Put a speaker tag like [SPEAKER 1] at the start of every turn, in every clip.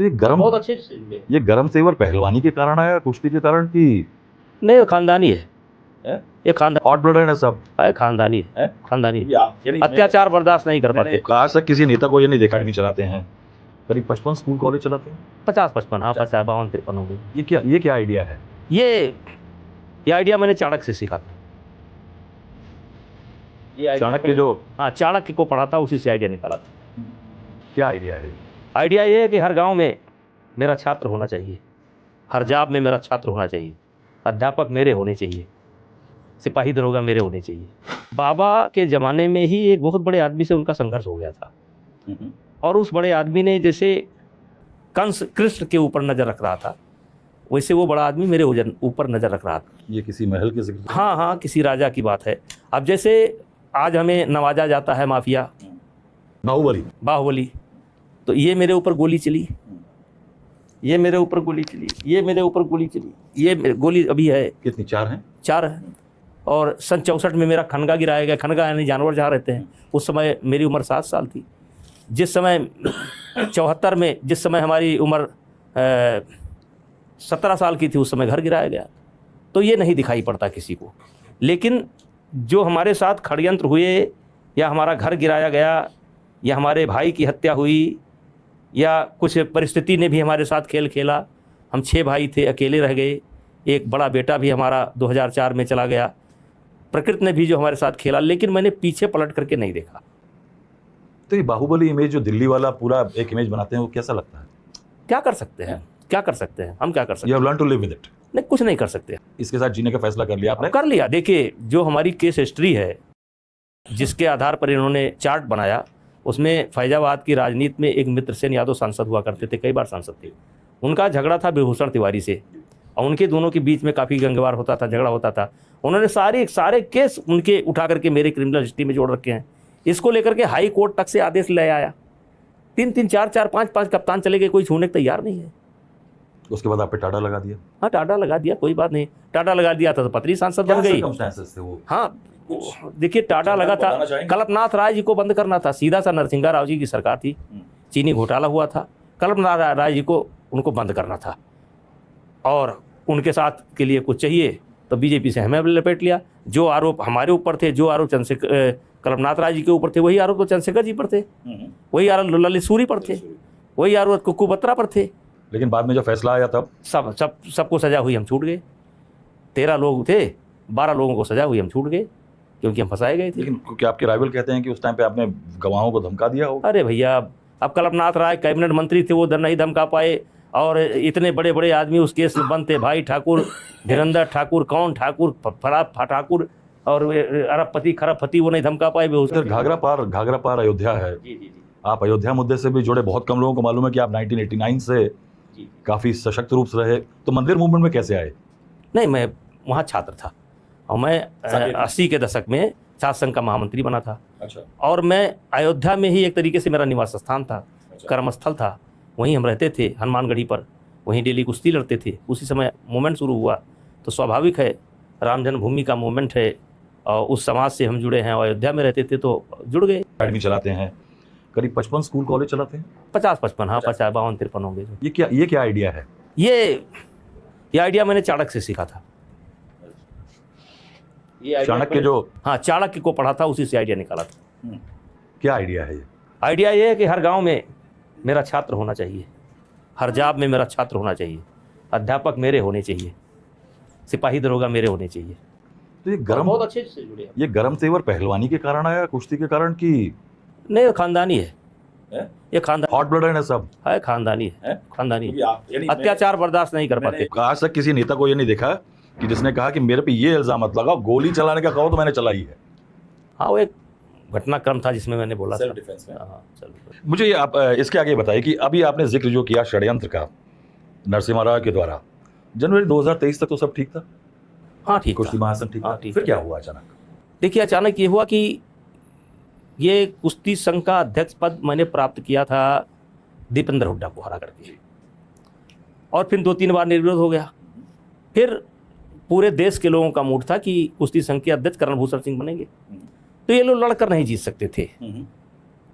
[SPEAKER 1] तो ये गरम
[SPEAKER 2] बहुत अच्छे से
[SPEAKER 1] ये गरम तेवर पहलवानी के कारण आया, कुश्ती के कारण कि
[SPEAKER 2] नहीं, खानदानी है, ये खानदान
[SPEAKER 1] हॉट ब्लड है सब?
[SPEAKER 2] है, खानदानी है, खानदानी है।
[SPEAKER 1] यानी
[SPEAKER 2] अत्याचार बर्दाश्त नहीं कर पाते।
[SPEAKER 1] आज तक किसी नेता को ये नहीं देखा नहीं चलाते हैं। करीब 55 स्कूल कॉलेज चलाते हैं।
[SPEAKER 2] 50-55, हाँ 50-52-53 हो गई।
[SPEAKER 1] ये क्या आइडिया है?
[SPEAKER 2] ये आइडिया मैंने चाणक्य से सीखा था।
[SPEAKER 1] चाणक्य जो
[SPEAKER 2] हाँ, चाणक्य को पढ़ा था, उसी से आइडिया निकाला था।
[SPEAKER 1] क्या आइडिया है?
[SPEAKER 2] आइडिया ये है कि हर गांव में मेरा छात्र होना चाहिए, हर जाब में मेरा छात्र होना चाहिए, अध्यापक मेरे होने चाहिए, सिपाही दरोगा मेरे होने चाहिए। बाबा के ज़माने में ही एक बहुत बड़े आदमी से उनका संघर्ष हो गया था, और उस बड़े आदमी ने जैसे कंस कृष्ण के ऊपर नज़र रख रहा था, वैसे वो बड़ा आदमी मेरे ऊपर नज़र रख रहा था।
[SPEAKER 1] ये किसी महल के जिक्र?
[SPEAKER 2] हाँ, किसी राजा की बात है। अब जैसे आज हमें नवाजा जाता है माफिया, बाहुबली, तो ये मेरे ऊपर गोली चली, ये मेरे ऊपर गोली चली, ये मेरे ऊपर गोली चली, ये गोली अभी है।
[SPEAKER 1] कितनी? 4 हैं?
[SPEAKER 2] 4 है। और सन 64 में मेरा खनगा गिराया गया। खनगा यानी जानवर जहाँ रहते हैं। उस समय मेरी उम्र 7 साल थी। जिस समय 74 में, जिस समय हमारी उम्र 17 साल की थी, उस समय घर गिराया गया। तो ये नहीं दिखाई पड़ता किसी को, लेकिन जो हमारे साथ षड्यंत्र हुए, या हमारा घर गिराया गया, या हमारे भाई की हत्या हुई, या कुछ परिस्थिति ने भी हमारे साथ खेल खेला। हम 6 भाई थे, अकेले रह गए। एक बड़ा बेटा भी हमारा 2004 में चला गया। प्रकृति ने भी जो हमारे साथ खेला, लेकिन मैंने पीछे पलट करके नहीं देखा।
[SPEAKER 1] तो ये बाहुबली इमेज जो दिल्ली वाला पूरा एक इमेज बनाते हैं, वो कैसा लगता है?
[SPEAKER 2] क्या कर सकते हैं, क्या कर सकते हैं, हम क्या कर सकते
[SPEAKER 1] You
[SPEAKER 2] हैं?
[SPEAKER 1] have learned to live with it.
[SPEAKER 2] नहीं, कुछ नहीं कर सकते।
[SPEAKER 1] इसके साथ जीने का फैसला कर लिया आपने?
[SPEAKER 2] कर लिया। देखिए, जो हमारी केस हिस्ट्री है, जिसके आधार पर इन्होंने चार्ट बनाया, उसमें फैजाबाद की राजनीति में एक मित्रसेन यादव सांसद हुआ करते थे, कई बार सांसद थे। उनका झगड़ा था विभूषण तिवारी से, और उनके दोनों के बीच में काफ़ी गंगवार होता था, झगड़ा होता था। उन्होंने सारे केस उनके उठा करके मेरे क्रिमिनल हिस्ट्री में जोड़ रखे हैं। इसको लेकर के हाई कोर्ट तक से आदेश ले आया। 3-3, 4-4, 5-5 कप्तान चले गए, कोई छूने को तैयार नहीं है।
[SPEAKER 1] उसके बाद आप पे टाटा लगा दिया?
[SPEAKER 2] हाँ, टाटा लगा दिया, कोई बात नहीं। टाटा लगा दिया था तो पत्री सांसद बन गई।
[SPEAKER 1] circumstances थे वो?
[SPEAKER 2] हाँ, देखिए, टाटा लगा था, कल्पनाथ राय जी को बंद करना था। सीधा सा नरसिंहा राव जी की सरकार थी, चीनी घोटाला हुआ था, कल्पनाथ राय जी को उनको बंद करना था, और उनके साथ के लिए कुछ चाहिए तो बीजेपी से हमें लपेट लिया। जो आरोप हमारे ऊपर थे, जो आरोप कल्पनाथ राय जी के ऊपर थे, वही आरोप तो चंद्रशेखर जी पर थे, वही आरोप ललित सूरी पर थे, वही आरोप कुक्कू बत्रा पर थे।
[SPEAKER 1] लेकिन बाद में जब फैसला आया तब
[SPEAKER 2] सबको सजा हुई, हम छूट गए। 13 लोग थे, 12 लोगों को सजा हुई, हम छूट गए, क्योंकि हम फंसाए गए थे।
[SPEAKER 1] लेकिन क्या आपके राइवल कहते हैं कि उस टाइम पे आपने गवाहों को धमका दिया हो?
[SPEAKER 2] अरे भैया, अब कल्पनाथ राय कैबिनेट मंत्री थे, वो नहीं धमका पाए, और इतने बड़े बड़े आदमी उस केस में बंद थे। भाई ठाकुर, धीरेन्द्र ठाकुर, कौन ठाकुर, फराब ठाकुर, और अरबपति खरबपति, वो नहीं धमका पाए।
[SPEAKER 1] घाघरा पार अयोध्या है। आप अयोध्या मुद्दे से भी जुड़े। बहुत कम लोगों को मालूम है कि आप 1989 से काफ़ी सशक्त रूप से रहे। तो मंदिर मूवमेंट में कैसे आए?
[SPEAKER 2] नहीं, मैं वहाँ छात्र था, और मैं 80 के दशक में छात्र संघ का महामंत्री बना था।
[SPEAKER 1] अच्छा।
[SPEAKER 2] और मैं अयोध्या में ही एक तरीके से मेरा निवास स्थान था, कर्मस्थल था। वहीं हम रहते थे, हनुमानगढ़ी पर, वहीं डेली कुश्ती लड़ते थे। उसी समय मूवमेंट शुरू हुआ, तो स्वाभाविक है, राम जन्मभूमि का मूवमेंट है, और उस समाज से हम जुड़े हैं, और अयोध्या में रहते थे तो जुड़ गए।
[SPEAKER 1] अकेडमी चलाते हैं, करीब 55 स्कूल कॉलेज चलाते हैं।
[SPEAKER 2] 50-55, हाँ 50-52-53 होंगे।
[SPEAKER 1] ये क्या आइडिया है?
[SPEAKER 2] ये आइडिया मैंने चाणक्य से सीखा था।
[SPEAKER 1] चाणक्य जो
[SPEAKER 2] हाँ, चाणक्य को पढ़ा था, उसी से आइडिया निकाला था।
[SPEAKER 1] क्या आइडिया है ये?
[SPEAKER 2] आइडिया ये है कि हर गांव में मेरा छात्र होना चाहिए, हर जाब में मेरा छात्र होना चाहिए, अध्यापक मेरे होने चाहिए, सिपाही दरोगा मेरे होने चाहिए।
[SPEAKER 1] तो ये गरम
[SPEAKER 2] बहुत अच्छे से जुड़े।
[SPEAKER 1] ये गरम तेवर पहलवानी के कारण आया, कुश्ती के कारण कि
[SPEAKER 2] नहीं, खानदानी है, ये खानदान
[SPEAKER 1] हॉट ब्लड है सब?
[SPEAKER 2] है, खानदानी है, खानदानी। अत्याचार बर्दाश्त नहीं कर पाते।
[SPEAKER 1] आज तक किसी नेता को ये नहीं देखा कि जिसने कहा कि मेरे पे ये इल्जाम मत लगाओ, गोली चलाने का कहो तो मैंने चलाई है।
[SPEAKER 2] हाँ, वो एक घटनाक्रम था जिसमें मैंने बोला था।
[SPEAKER 1] हाँ, मुझे ये आप इसके आगे बताइए कि अभी आपने जिक्र जो किया षड्यंत्र का नरसिम्हा राव के द्वारा, जनवरी 2023 तक तो सब ठीक था?
[SPEAKER 2] हाँ, ठीक
[SPEAKER 1] कुश्ती
[SPEAKER 2] था।
[SPEAKER 1] महासंघ ठीक था। फिर क्या हुआ अचानक?
[SPEAKER 2] देखिए, अचानक ये हुआ कि ये कुश्ती संघ का अध्यक्ष पद मैंने प्राप्त किया था दीपेंद्र हुड्डा को हरा करके, और फिर 2-3 बार निर्विरोध हो गया। फिर पूरे देश के लोगों का मूड था कि कुश्ती संघ के अध्यक्ष कर्नल भूषण सिंह बनेंगे, तो ये लोग लड़कर नहीं जीत सकते थे।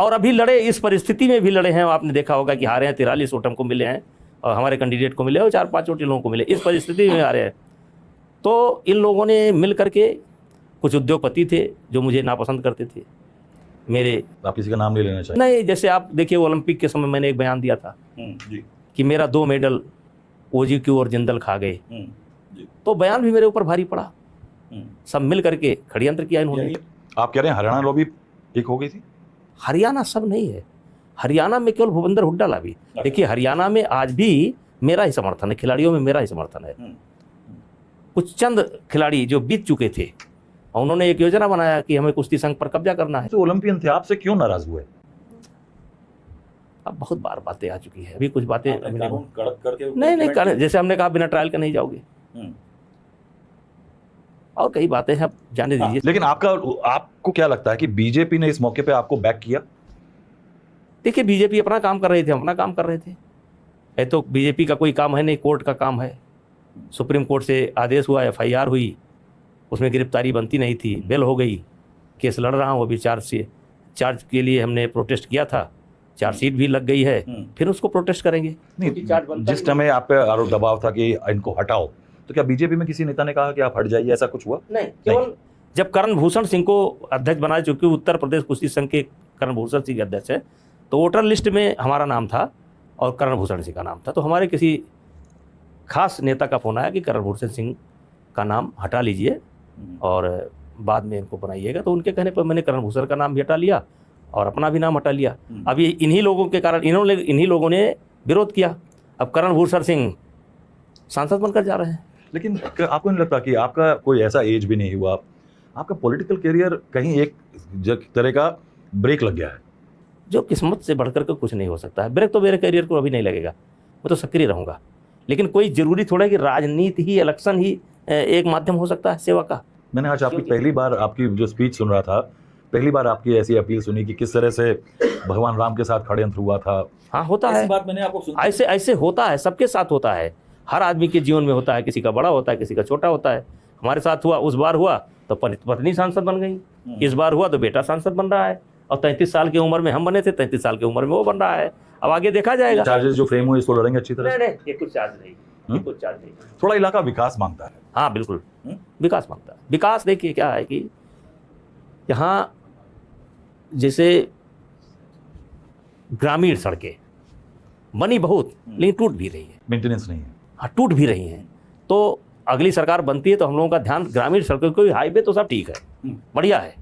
[SPEAKER 2] और अभी लड़े, इस परिस्थिति में भी लड़े हैं। आपने देखा होगा कि हारे हैं, 43 वोट हमको मिले हैं और हमारे कैंडिडेट को मिले और 4-5 वोट इन लोगों को मिले। इस परिस्थिति में हारे हैं। तो इन लोगों ने मिल करके, कुछ उद्योगपति थे जो मुझे नापसंद करते थे, मेरे,
[SPEAKER 1] आप किसी का नाम नहीं लेना चाहिए।
[SPEAKER 2] नहीं, जैसे आप देखिए ओलंपिक के समय मैंने एक बयान दिया था
[SPEAKER 1] जी
[SPEAKER 2] कि मेरा 2 मेडल OGQ और जिंदल खा गए,
[SPEAKER 1] जी।
[SPEAKER 2] तो बयान भी मेरे ऊपर भारी पड़ा। सब मिल करके षड्यंत्र किया इन्होंने।
[SPEAKER 1] यानी आप कह रहे हैं हरियाणा लॉबी एक हो गई थी?
[SPEAKER 2] हरियाणा सब नहीं है, हरियाणा में केवल भूपेंद्र हुड्डा ला भी। देखिए हरियाणा में आज भी मेरा ही समर्थन है, खिलाड़ियों में मेरा ही समर्थन है। कुछ चंद खिलाड़ी जो बीत चुके थे, और उन्होंने एक योजना बनाया कि हमें कुश्ती संघ पर कब्जा करना है।
[SPEAKER 1] तो ओलंपियन थे, आपसे क्यों नाराज हुए?
[SPEAKER 2] अब बहुत बार बातें आ चुकी है, अभी कुछ बातें अभी नहीं,
[SPEAKER 1] कड़क करके
[SPEAKER 2] नहीं, जैसे हमने कहा बिना ट्रायल के नहीं जाओगे, और कई बातें हैं, जाने दीजिए।
[SPEAKER 1] लेकिन आपको क्या लगता है कि बीजेपी ने इस मौके पे आपको बैक किया?
[SPEAKER 2] देखिए बीजेपी अपना काम कर रहे थे, हम अपना काम कर रहे थे। ये तो बीजेपी का कोई काम है नहीं, कोर्ट का काम है। सुप्रीम कोर्ट से आदेश हुआ, FIR हुई, उसमें गिरफ्तारी बनती नहीं थी, बेल हो गई, केस लड़ रहा हूँ अभी। चार्ज के लिए हमने प्रोटेस्ट किया था, चार्जशीट भी लग गई है, फिर उसको प्रोटेस्ट करेंगे।
[SPEAKER 1] नहीं, जिस समय आप पे आरोप दबाव था कि इनको हटाओ, तो क्या बीजेपी में किसी नेता ने कहा कि आप हट जाइए, ऐसा कुछ हुआ?
[SPEAKER 2] नहीं, केवल जब करण भूषण सिंह को अध्यक्ष बनाया, चूंकि उत्तर प्रदेश कुश्ती संघ के करण भूषण सिंह अध्यक्ष है, तो वोटर लिस्ट में हमारा नाम था और करण भूषण सिंह का नाम था। तो हमारे किसी खास नेता का फोन आया कि करण भूषण सिंह का नाम हटा लीजिए और बाद में इनको बनाइएगा। तो उनके कहने पर मैंने करण भूषण का नाम भी हटा लिया और अपना भी नाम हटा लिया। अब ये इन्हीं लोगों के कारण, इन्हीं लोगों ने विरोध किया। अब करण भूषण सिंह सांसद बनकर जा रहे हैं।
[SPEAKER 1] लेकिन आपको नहीं लगता कि आपका कोई ऐसा एज भी नहीं हुआ, आपका पॉलिटिकल करियर कहीं एक तरह का ब्रेक लग गया है?
[SPEAKER 2] जो किस्मत से बढ़कर के कुछ नहीं हो सकता है। ब्रेक तो मेरे करियर को अभी नहीं लगेगा, मैं तो सक्रिय रहूँगा। लेकिन कोई ज़रूरी थोड़ा है कि राजनीति ही, इलेक्शन ही एक माध्यम हो सकता है सेवा का।
[SPEAKER 1] मैंने आज आपकी पहली बार आपकी जो स्पीच सुन रहा था, पहली बार आपकी ऐसी अपील सुनी कि किस तरह से भगवान राम के साथ षड्यंत्र हुआ था।
[SPEAKER 2] हाँ, होता है,
[SPEAKER 1] बात मैंने आपको सुनी।
[SPEAKER 2] ऐसे होता है, सबके साथ होता है, हर आदमी के जीवन में होता है। किसी का बड़ा होता है, किसी का छोटा होता है। हमारे साथ हुआ, उस बार हुआ तो पत्नी सांसद बन गई, इस बार हुआ तो बेटा सांसद बन रहा है, और 33 साल की उम्र में हम बने थे, 33 साल की उम्र में वो बन रहा है। अब आगे देखा जाएगा।
[SPEAKER 1] चार्जेस जो फ्रेम हुए इसको लड़ेंगे अच्छी तरह?
[SPEAKER 2] नहीं, ये कुछ चार्ज नहीं, ये कुछ चार्ज नहीं।
[SPEAKER 1] थोड़ा इलाका विकास मांगता है।
[SPEAKER 2] हाँ बिल्कुल, विकास मांगता है। विकास देखिए क्या है कि यहाँ जैसे ग्रामीण सड़कें बनी बहुत, लेकिन टूट भी रही है,
[SPEAKER 1] मेंटेनेंस नहीं है।
[SPEAKER 2] हाँ, टूट भी रही हैं। तो अगली सरकार बनती है तो हम लोगों का ध्यान ग्रामीण सड़कों को, हाईवे तो सब ठीक है, बढ़िया है,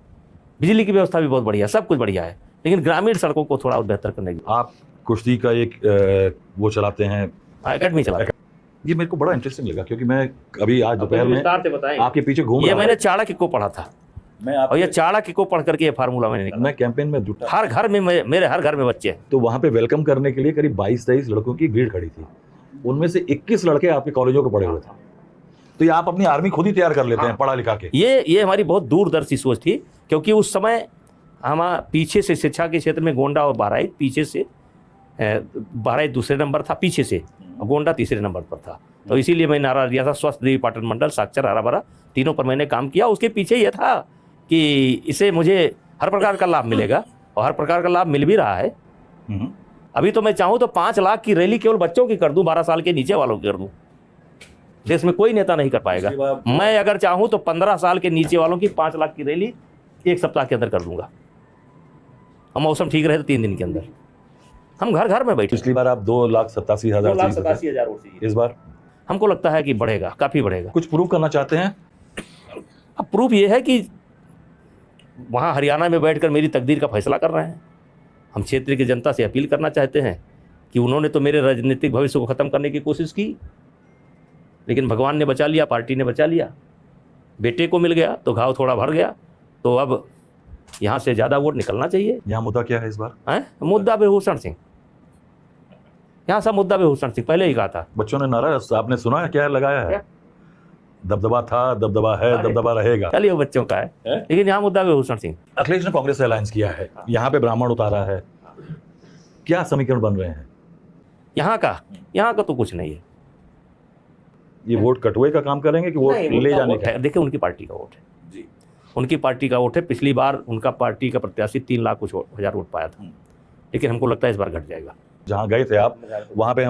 [SPEAKER 2] बिजली की व्यवस्था भी बहुत बढ़िया, सब कुछ बढ़िया है, लेकिन ग्रामीण सड़कों को थोड़ा बेहतर करने की।
[SPEAKER 1] आप कुश्ती का एक वो चलाते हैं,
[SPEAKER 2] एकेडमी चलाते हैं।
[SPEAKER 1] ये मेरे को बड़ा इंटरेस्टिंग लगा, क्योंकि मैं अभी आज दोपहर में आपके पीछे घूम रहा था।
[SPEAKER 2] मैंने चाणक्य को पढ़ा था, और ये चाणक्य को पढ़ करके ये फार्मूला मैंने निकाला।
[SPEAKER 1] मैं कैंपेन में जुटा,
[SPEAKER 2] हर घर में, मेरे हर घर में बच्चे हैं।
[SPEAKER 1] तो वहाँ पे वेलकम करने के लिए करीब 22-23 लड़कों की भीड़ खड़ी थी। उनमें से 21 लड़के आपके कॉलेजों के पढ़े हुए थे। तो ये आप अपनी आर्मी खुद ही तैयार कर लेते हैं पढ़ा लिखा के?
[SPEAKER 2] ये हमारी बहुत दूरदर्शी सोच थी, क्योंकि उस समय हम पीछे से शिक्षा के क्षेत्र में गोंडा और बहराइच, पीछे से बहराइच दूसरे नंबर था, पीछे से गोंडा तीसरे नंबर पर था। तो इसीलिए मैं नारा दिया था, स्वस्थ देवी पाटन मंडल, साक्षर, हरा भरा, तीनों पर मैंने काम किया। उसके पीछे ये था कि इसे मुझे हर प्रकार का लाभ मिलेगा, और हर प्रकार का लाभ मिल भी रहा है। अभी तो मैं चाहूँ तो 5 लाख की रैली केवल बच्चों की कर दूं, 12 साल के नीचे वालों की कर दूं। देश में कोई नेता नहीं कर पाएगा। मैं अगर चाहूँ तो 15 साल के नीचे वालों की 5 लाख की रैली 1 सप्ताह के अंदर कर दूंगा, और मौसम ठीक रहे तो 3 दिन के अंदर। हम घर घर में बैठे।
[SPEAKER 1] पिछली बार आप 2,87,000 इस बार
[SPEAKER 2] हमको लगता है कि बढ़ेगा, काफ़ी बढ़ेगा।
[SPEAKER 1] कुछ प्रूव करना चाहते हैं?
[SPEAKER 2] अब प्रूफ ये है कि वहाँ हरियाणा में बैठकर मेरी तकदीर का फैसला कर रहे हैं। हम क्षेत्र की जनता से अपील करना चाहते हैं कि उन्होंने तो मेरे राजनीतिक भविष्य को ख़त्म करने की कोशिश की, लेकिन भगवान ने बचा लिया, पार्टी ने बचा लिया, बेटे को मिल गया तो घाव थोड़ा भर गया। तो अब यहाँ से ज़्यादा वोट निकलना चाहिए।
[SPEAKER 1] यहाँ मुद्दा क्या है इस बार?
[SPEAKER 2] है मुद्दा भूषण सिंह, यहाँ सब मुद्दा भूषण सिंह, पहले ही कहा था।
[SPEAKER 1] बच्चों ने नारा आपने सुना है क्या लगाया है? दबदबा था, दबदबा है, दबदबा रहेगा।
[SPEAKER 2] चलिए वो बच्चों का है, लेकिन यहाँ मुद्दा भूषण सिंह।
[SPEAKER 1] अखिलेश ने कांग्रेस से अलायंस किया है, यहाँ पे ब्राह्मण उतारा है, क्या समीकरण बन रहे हैं?
[SPEAKER 2] यहाँ का तो कुछ नहीं है।
[SPEAKER 1] ये वोट कटुए का काम करेंगे कि वोट ले जाने का?
[SPEAKER 2] देखिए उनकी पार्टी का वोट है जी। उनकी पार्टी का वोट है। पिछली बार उनका पार्टी का प्रत्याशी 3 लाख कुछ हजार वोट पाया था, लेकिन हमको लगता है इस बार घट जाएगा।
[SPEAKER 1] जहाँ गए थे आप वहाँ पे हमने